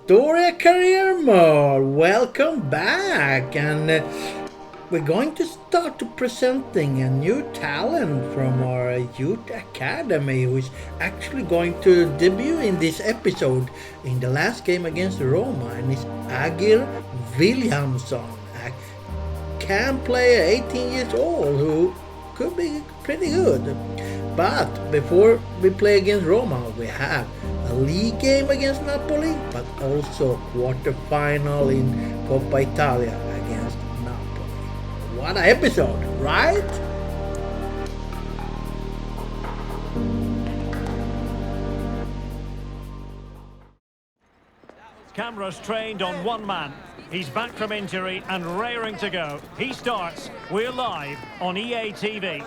Doria career mode. Welcome back, and we're going to start to presenting a new talent from our youth academy who is actually going to debut in this episode in the last game against Roma, and it's Agir Williamson, a camp player 18 years old who could be pretty good. But before we play against Roma, we have a league game against Napoli, but also quarterfinal in Coppa Italia against Napoli. What an episode, right? Cameras trained on one man. He's back from injury and raring to go. He starts. We're live on EA TV.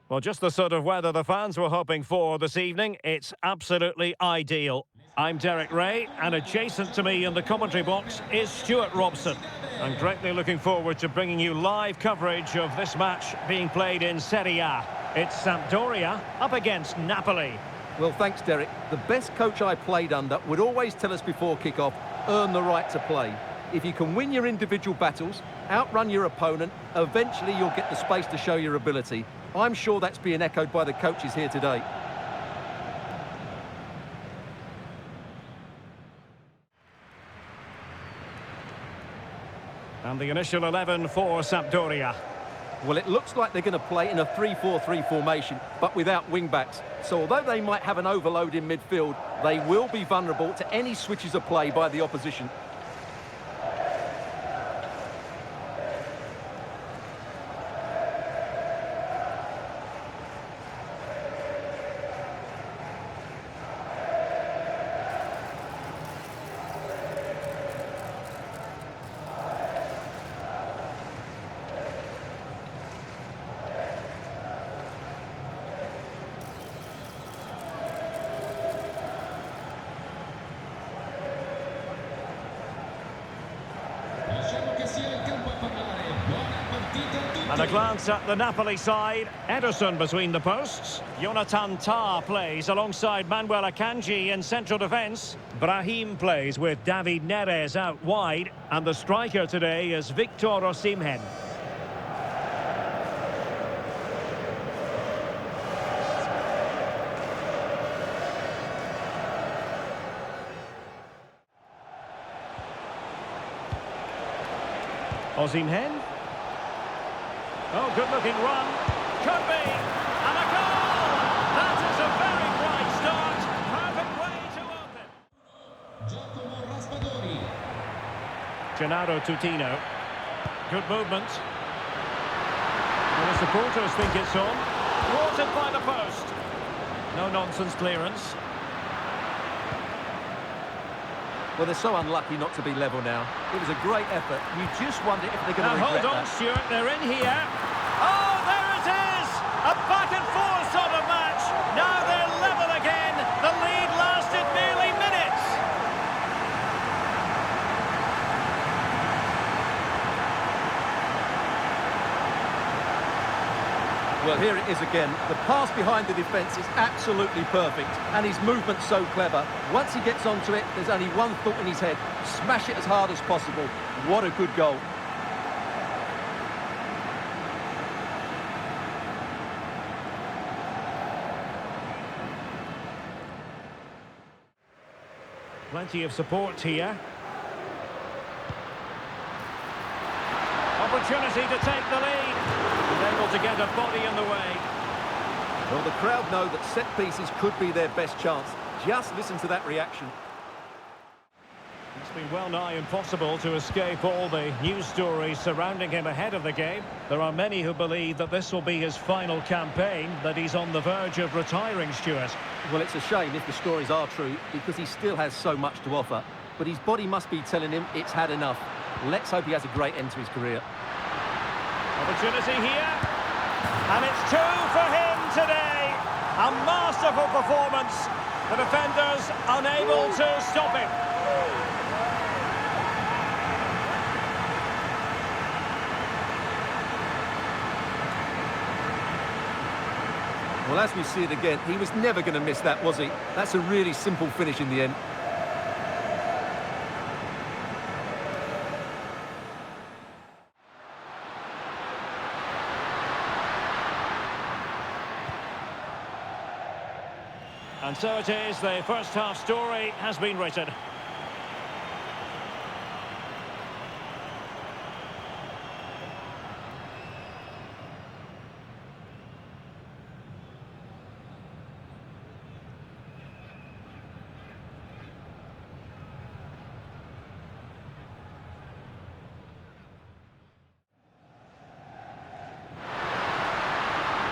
Well, just the sort of weather the fans were hoping for this evening. It's absolutely ideal. I'm Derek Ray, and adjacent to me in the commentary box is Stuart Robson. I'm greatly looking forward to bringing you live coverage of this match being played in Serie A. It's Sampdoria up against Napoli. Well, thanks, Derek. The best coach I played under would always tell us before kick-off, earn the right to play. If you can win your individual battles, outrun your opponent, eventually you'll get the space to show your ability. I'm sure that's being echoed by the coaches here today. And the initial 11 for Sampdoria. Well, it looks like they're going to play in a 3-4-3 formation, but without wing-backs. So although they might have an overload in midfield, they will be vulnerable to any switches of play by the opposition. And a glance at the Napoli side. Ederson between the posts. Jonathan Tah plays alongside Manuel Akanji in central defence. Brahim plays with David Neres out wide. And the striker today is Victor Osimhen. Osimhen. Oh, good-looking run. Could be. And a goal! That is a very bright start. Perfect way to open. Gennaro Tutino. Good movement. Well, the supporters think it's on. Thwarted by the post. No-nonsense clearance. Well, they're so unlucky not to be level now. It was a great effort. You just wonder if they're going to regret hold on, that. Stuart. They're in here. Oh, there it is! A back-and-forth sort of match. Now they're level again. The lead lasted merely minutes. Well, here it is again. The pass behind the defence is absolutely perfect, and his movement's so clever. Once he gets onto it, there's only one thought in his head: smash it as hard as possible. What a good goal. Plenty of support here. Opportunity to take the lead. And able to get a body in the way. Well, the crowd know that set pieces could be their best chance. Just listen to that reaction. It's been well nigh impossible to escape all the news stories surrounding him ahead of the game. There are many who believe that this will be his final campaign, that he's on the verge of retiring, Stuart. Well, it's a shame if the stories are true, because he still has so much to offer. But his body must be telling him it's had enough. Let's hope he has a great end to his career. Opportunity here. And it's two for him today. A masterful performance. The defenders unable to stop him. Well, as we see it again, he was never going to miss that, was he? That's a really simple finish in the end. And so it is, the first half story has been written.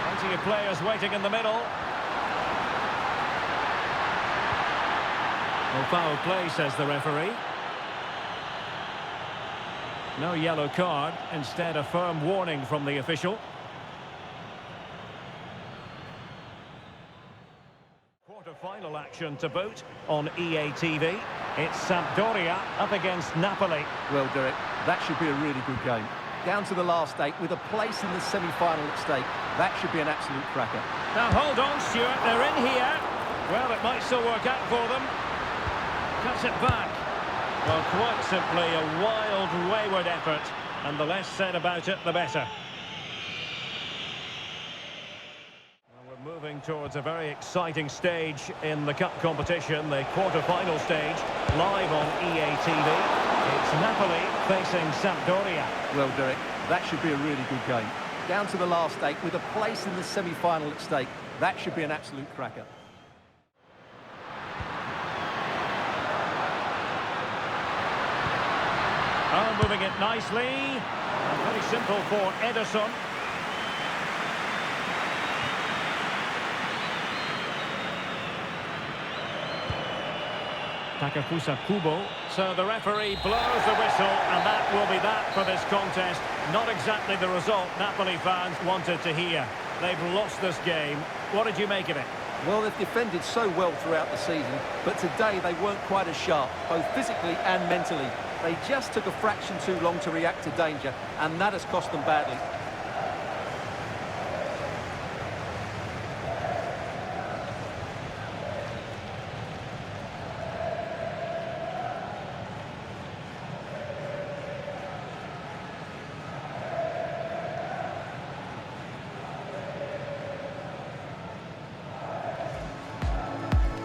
Plenty of players waiting in the middle. Well, foul play, says the referee. No yellow card, instead a firm warning from the official. Quarter-final action to boot on EA TV. It's Sampdoria up against Napoli. Well, Derek, that should be a really good game. Down to the last 8 with a place in the semi-final at stake. That should be an absolute cracker. Now hold on, Stuart, they're in here. Well, it might still work out for them. Cuts it back. Well, quite simply a wild, wayward effort, and the less said about it, the better. Well, we're moving towards a very exciting stage in the cup competition, the quarter-final stage, live on EA TV. It's Napoli facing Sampdoria. Well, Derek, that should be a really good game. Down to the last 8 with a place in the semi-final at stake. That should be an absolute cracker. Oh, moving it nicely. And very simple for Ederson. Takafusa Kubo. So the referee blows the whistle, and that will be that for this contest. Not exactly the result Napoli fans wanted to hear. They've lost this game. What did you make of it? Well, they've defended so well throughout the season, but today they weren't quite as sharp, both physically and mentally. They just took a fraction too long to react to danger, and that has cost them badly.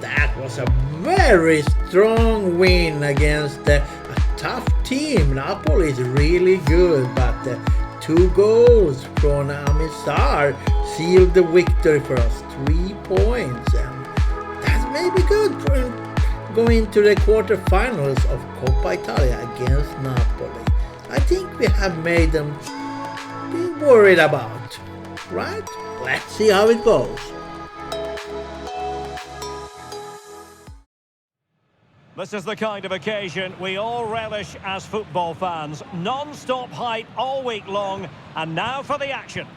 That was a very strong win against a tough team. Napoli is really good, but 2 goals from Amisar sealed the victory for us. 3 points, and that may be good for him going to the quarterfinals of Coppa Italia against Napoli. I think we have made them be worried about, right? Let's see how it goes. This is the kind of occasion we all relish as football fans. Non-stop hype all week long, and now for the action.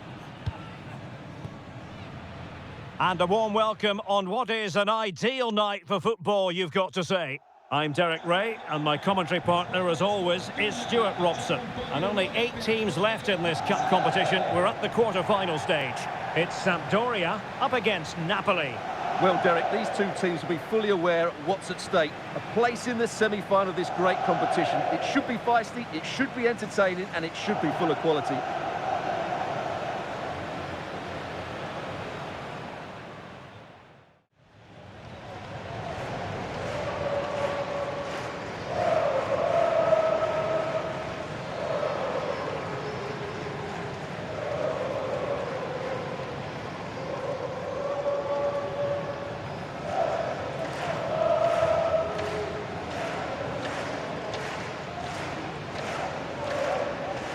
And a warm welcome on what is an ideal night for football, you've got to say. I'm Derek Ray, and my commentary partner, as always, is Stuart Robson. And only 8 teams left in this cup competition. We're at the quarter-final stage. It's Sampdoria up against Napoli. Well, Derek, these 2 teams will be fully aware of what's at stake. A place in the semi-final of this great competition. It should be feisty, it should be entertaining, and it should be full of quality.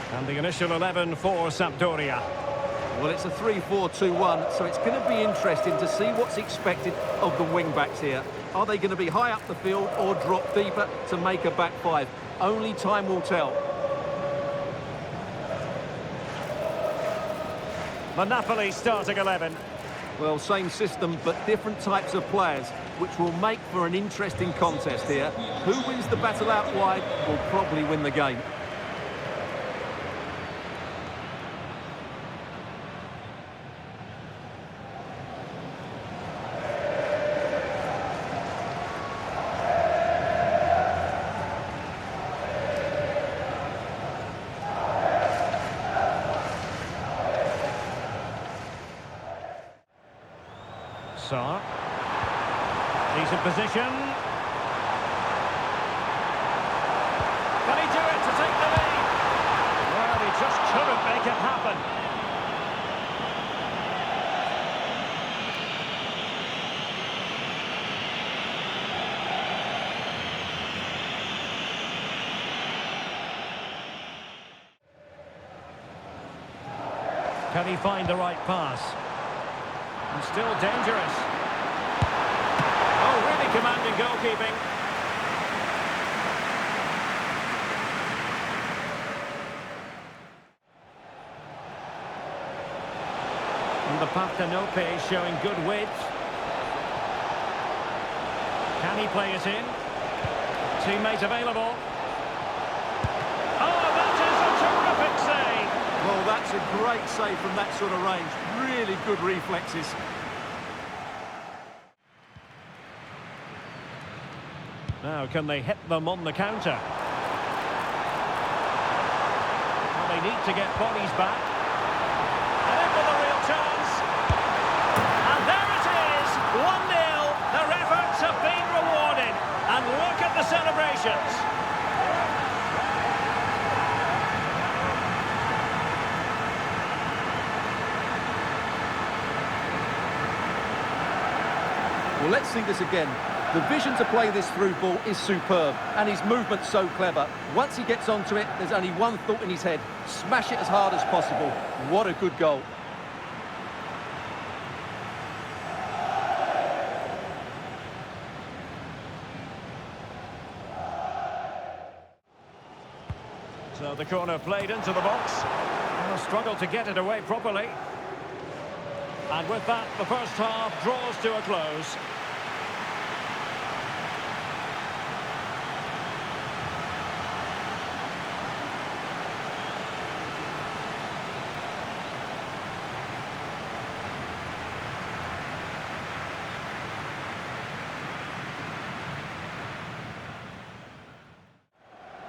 And the initial 11 for Sampdoria. Well, it's a 3-4-2-1, so it's going to be interesting to see what's expected of the wing-backs here. Are they going to be high up the field or drop deeper to make a back 5? Only time will tell. The Napoli starting 11. Well, same system, but different types of players, which will make for an interesting contest here. Who wins the battle out wide will probably win the game. Sar. Decent position. Can he do it to take the lead? Well, he just couldn't make it happen. Can he find the right pass? And still dangerous. Oh, really commanding goalkeeping. And the Partenope showing good width. Can he play it in? Teammate available. Oh, that is a terrific save. Well, that's a great save from that sort of range. Really good reflexes. Now, can they hit them on the counter? Well, they need to get bodies back. And in with a real chance. And there it is, 1-0. Their efforts have been rewarded. And look at the celebrations. Well, let's see this again. The vision to play this through ball is superb, and his movement's so clever. Once he gets onto it, there's only one thought in his head: smash it as hard as possible. What a good goal. So the corner played into the box. Well, struggled to get it away properly. And with that, the first half draws to a close.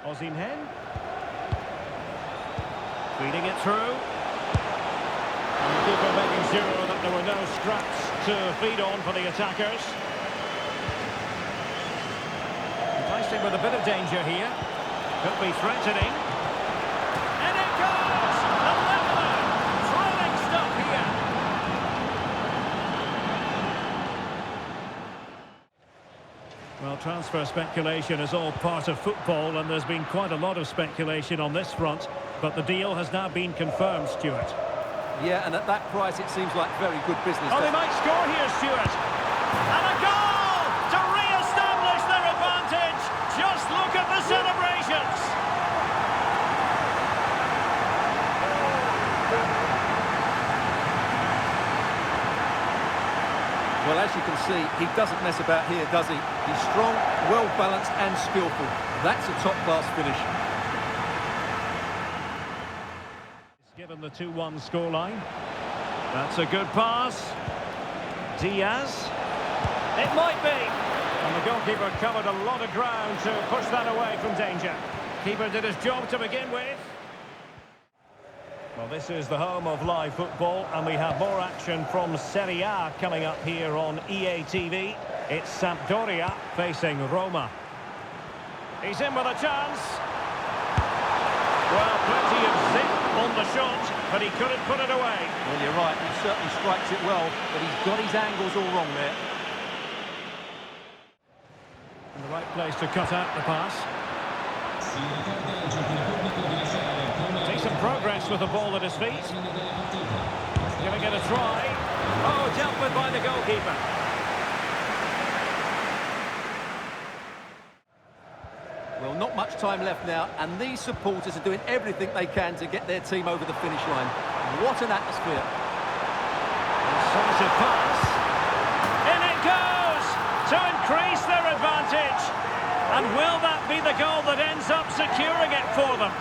Osimhen. Feeding it through. And the keeper making sure that there were no scraps to feed on for the attackers. Enticing with a bit of danger here. Could be threatening. And it goes! A leveller! Thrilling stuff here. Well, transfer speculation is all part of football, and there's been quite a lot of speculation on this front, but the deal has now been confirmed, Stuart. Yeah, and at that price, it seems like very good business. Oh, they might score here, Stuart. And a goal to re-establish their advantage. Just look at the celebrations. Well, as you can see, he doesn't mess about here, does he? He's strong, well-balanced and skillful. That's a top-class finish. Given the 2-1 scoreline. That's a good pass. Diaz. It might be. And the goalkeeper covered a lot of ground to push that away from danger. Keeper did his job to begin with. Well, this is the home of live football, and we have more action from Serie A coming up here on EA TV. It's Sampdoria facing Roma. He's in with a chance. Well, plenty of zip on the shot, but he couldn't put it away. Well, you're right, he certainly strikes it well, but he's got his angles all wrong there. In the right place to cut out the pass. Decent progress with the ball at his feet. Giving it a try. Oh, dealt with by the goalkeeper. Well, not much time left now, and these supporters are doing everything they can to get their team over the finish line. What an atmosphere. Decisive pass. In it goes to increase their advantage. And will that be the goal that ends up securing it for them?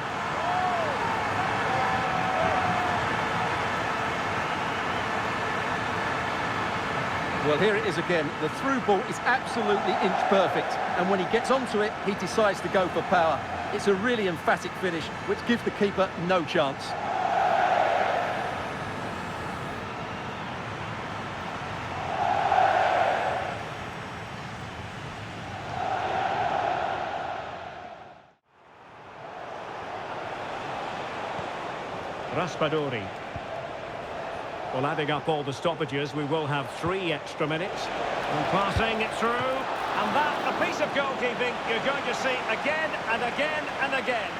Well, here it is again. The through ball is absolutely inch perfect, and when he gets onto it, he decides to go for power. It's a really emphatic finish, which gives the keeper no chance. Raspadori. Well, adding up all the stoppages, we will have 3 extra minutes. And passing it through. And that, a piece of goalkeeping you're going to see again and again and again.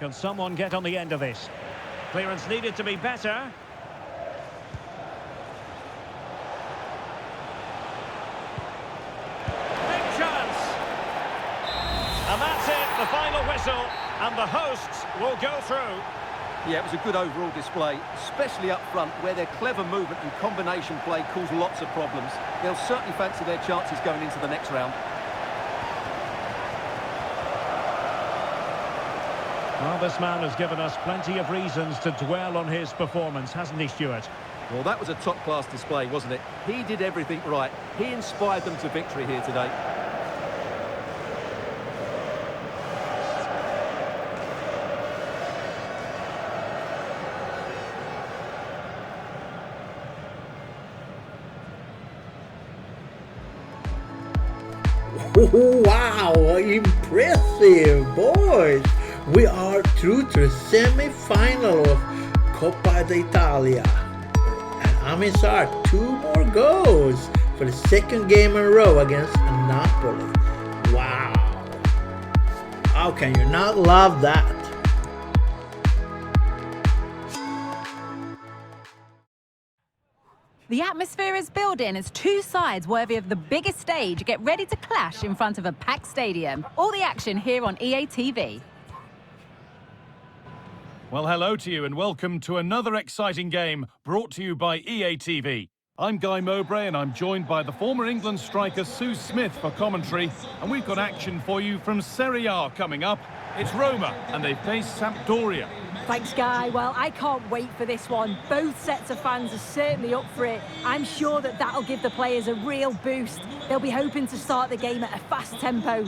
Can someone get on the end of this? Clearance needed to be better. Big chance. And that's it, the final whistle. And the hosts will go through. Yeah, it was a good overall display, especially up front, where their clever movement and combination play caused lots of problems. They'll certainly fancy their chances going into the next round. Well, this man has given us plenty of reasons to dwell on his performance, hasn't he, Stuart? Well, that was a top-class display, wasn't it? He did everything right. He inspired them to victory here today. Wow, impressive, boys! We are through to the semi-final of Coppa Italia. And Amisar 2 more goals for the 2nd game in a row against Napoli. Wow! How can you not love that? The atmosphere is building as 2 sides worthy of the biggest stage get ready to clash in front of a packed stadium. All the action here on EA TV. Well, hello to you and welcome to another exciting game brought to you by EA TV. I'm Guy Mowbray and I'm joined by the former England striker Sue Smith for commentary. And we've got action for you from Serie A coming up. It's Roma and they face Sampdoria. Thanks, Guy. Well, I can't wait for this one. Both sets of fans are certainly up for it. I'm sure that that'll give the players a real boost. They'll be hoping to start the game at a fast tempo.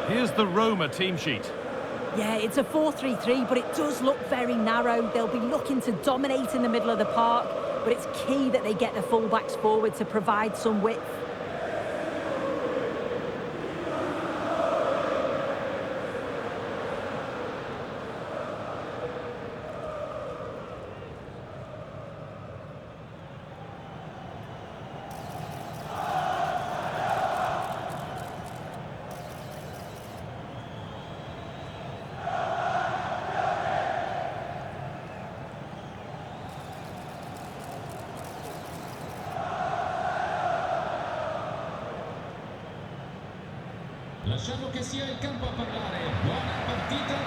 Here's the Roma team sheet. Yeah, it's a 4-3-3, but it does look very narrow. They'll be looking to dominate in the middle of the park, but it's key that they get the fullbacks forward to provide some width.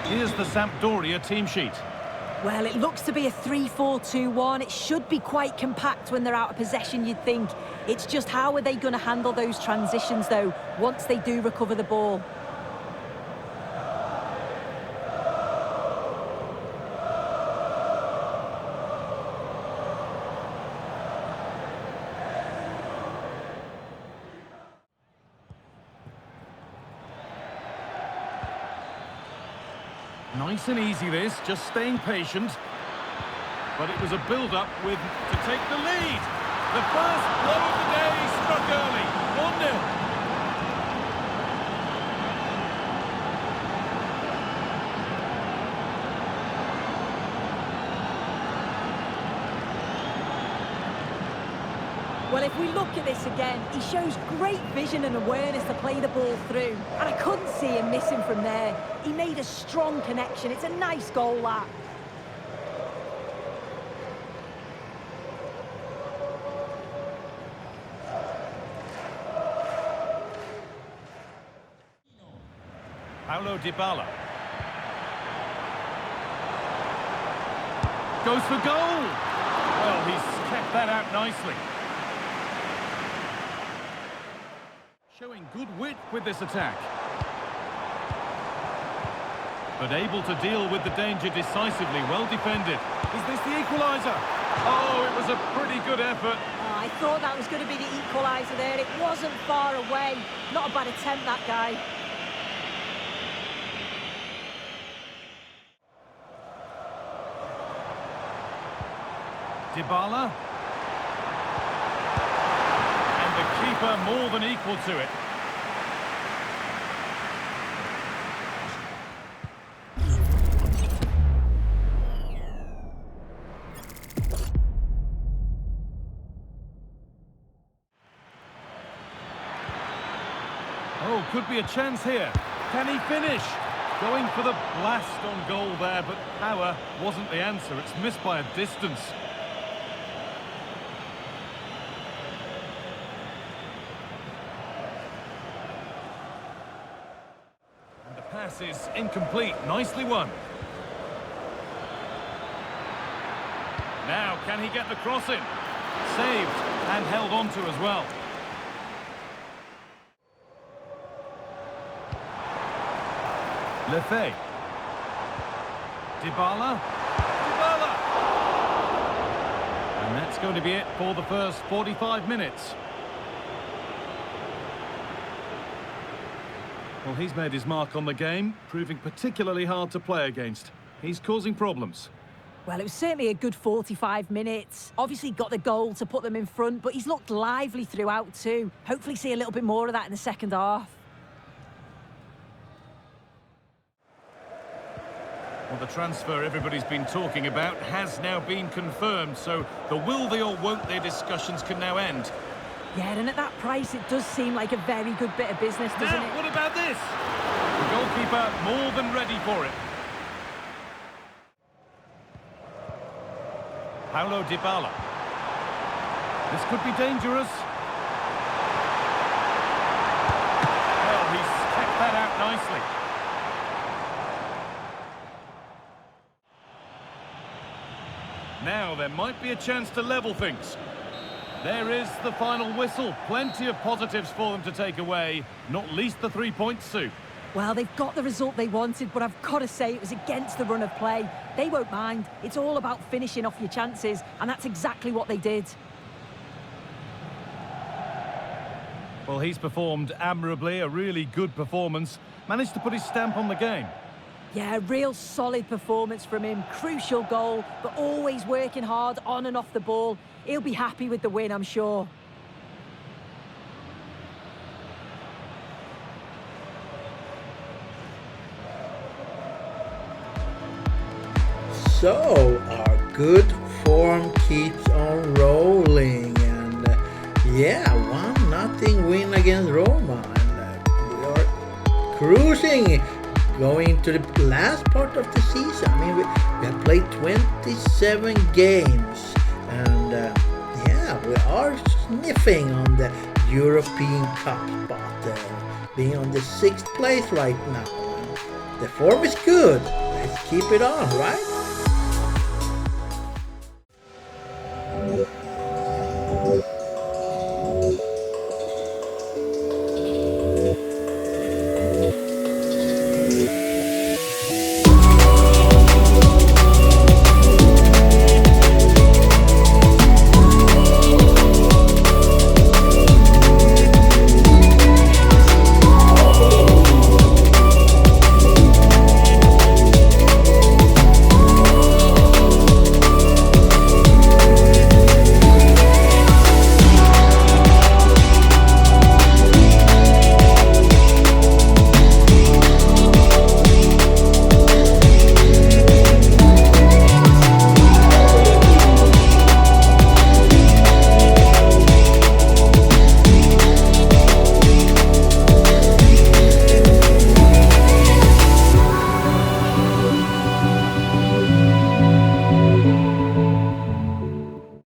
Here's the Sampdoria team sheet. Well, it looks to be a 3-4-2-1. It should be quite compact when they're out of possession, you'd think. It's just how are they going to handle those transitions, though, once they do recover the ball? Nice and easy this, just staying patient. But it was a build-up to take the lead. The first blow of the day struck early, 1-0. Well, if we look at this again, he shows great vision and awareness to play the ball through. And I couldn't see him missing from there. He made a strong connection. It's a nice goal, that. Paulo Dybala. Goes for goal. Well, he's kept that out nicely. Showing good wit with this attack. But able to deal with the danger decisively, well defended. Is this the equaliser? Oh, it was a pretty good effort. Oh, I thought that was going to be the equaliser there. It wasn't far away. Not a bad attempt, that guy. Dybala. And the keeper more than equal to it. Oh, could be a chance here. Can he finish? Going for the blast on goal there, but power wasn't the answer. It's missed by a distance. And the pass is incomplete. Nicely won. Now, can he get the cross in? Saved and held on to as well. Lefebvre. Dybala. Dybala! And that's going to be it for the first 45 minutes. Well, he's made his mark on the game, proving particularly hard to play against. He's causing problems. Well, it was certainly a good 45 minutes. Obviously got the goal to put them in front, but he's looked lively throughout too. Hopefully see a little bit more of that in the second half. Well, the transfer everybody's been talking about has now been confirmed, so the will they or won't they discussions can now end. Yeah, and at that price, it does seem like a very good bit of business, doesn't Now, it? what about this? The goalkeeper more than ready for it. Paulo Dybala. This could be dangerous. Well, he's kept that out nicely. Now there might be a chance to level things. There is the final whistle. Plenty of positives for them to take away, not least the 3 points, Sue. Well, they've got the result they wanted, but I've got to say it was against the run of play. They won't mind. It's all about finishing off your chances, and that's exactly what they did. Well, he's performed admirably, a really good performance. Managed to put his stamp on the game. Yeah, real solid performance from him. Crucial goal, but always working hard on and off the ball. He'll be happy with the win, I'm sure. So, our good form keeps on rolling, and yeah, 1-0 win against Roma, and we are cruising, going to the last part of the season. I mean, we have played 27 games, and yeah, we are sniffing on the European Cup spot, being on the 6th place right now. The form is good. Let's keep it on, right?